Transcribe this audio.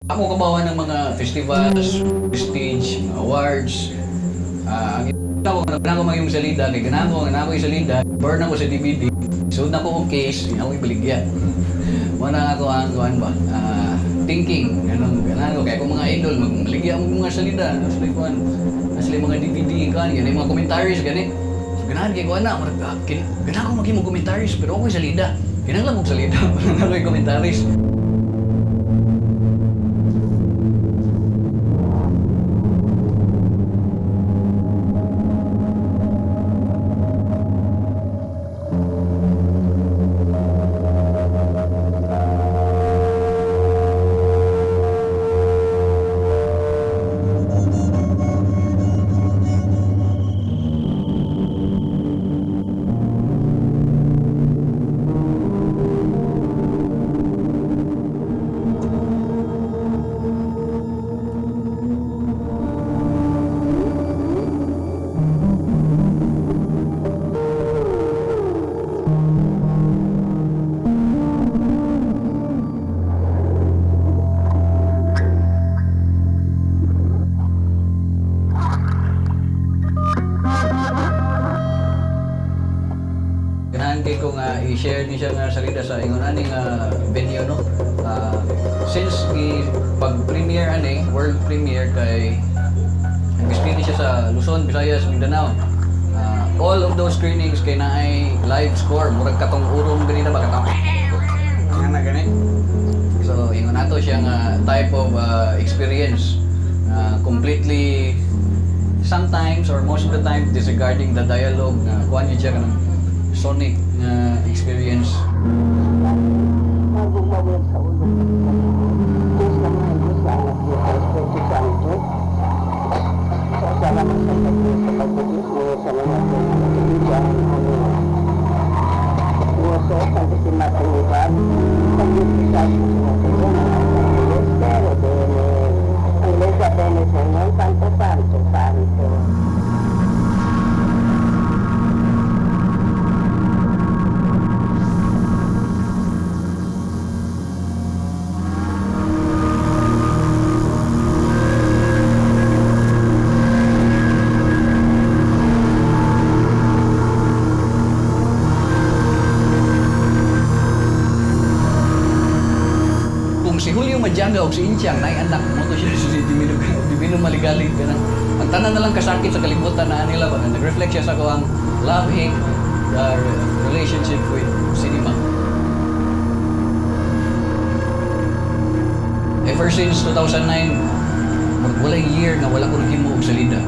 Ako kabawa ng mga festivals, prestige, awards. Ang ako, ganahan ko maging salida, kay ganahan ko yung salida, burn ako sa DVD, suod na ko kong case, ako ibaligya. Wala ako ang kuhan ba, thinking, ganahan ko, kaya kung mga idol, magbaligya mo mga salida, asli kuhan, asli mga DVD, kuhan, gani mga commentaries, gani. So ganahan kay kuhan na, ganahan ko maging mga commentaries, pero ako yung salida. Ganahan lang kong salida, ganahan ko yung commentaries. Ganahan kay ko nga i-share ni siya nga salida sa ingon ani nga venue no. Since pag-premiere ani, world premiere kay nag-screen siya sa Luzon, Visayas, Mindanao. All of those screenings kay naay live score, murag katong urong ganina ba katong nga gani. So ingon nato siya nga type of experience completely sometimes or most of the time disregarding the dialogue kuan siya kanang sonic experience. Magbumabuhat sa ulo. Diyos naman ang Diyos na anak niya sa Espiritu Santo. Sa salamat sa Pag-Diyos sa Pag-Diyos mo sa mga kaibigan Nuoso, Santisimat ang Iban, Pag-Diyos Isas mo sa mga kaibigan Espero din ang Lesa Benesenon, Santo Santo Santo. Si Julio Madjanga o si Inchang na anak mo to siya si Dimino Maligalig ka na. Ang tanan na lang kasakit sa kalibutan na nila ba nag-reflect siya sa kuang love-hate relationship with cinema. Ever since 2009, wala year na wala ko naging mo og salida.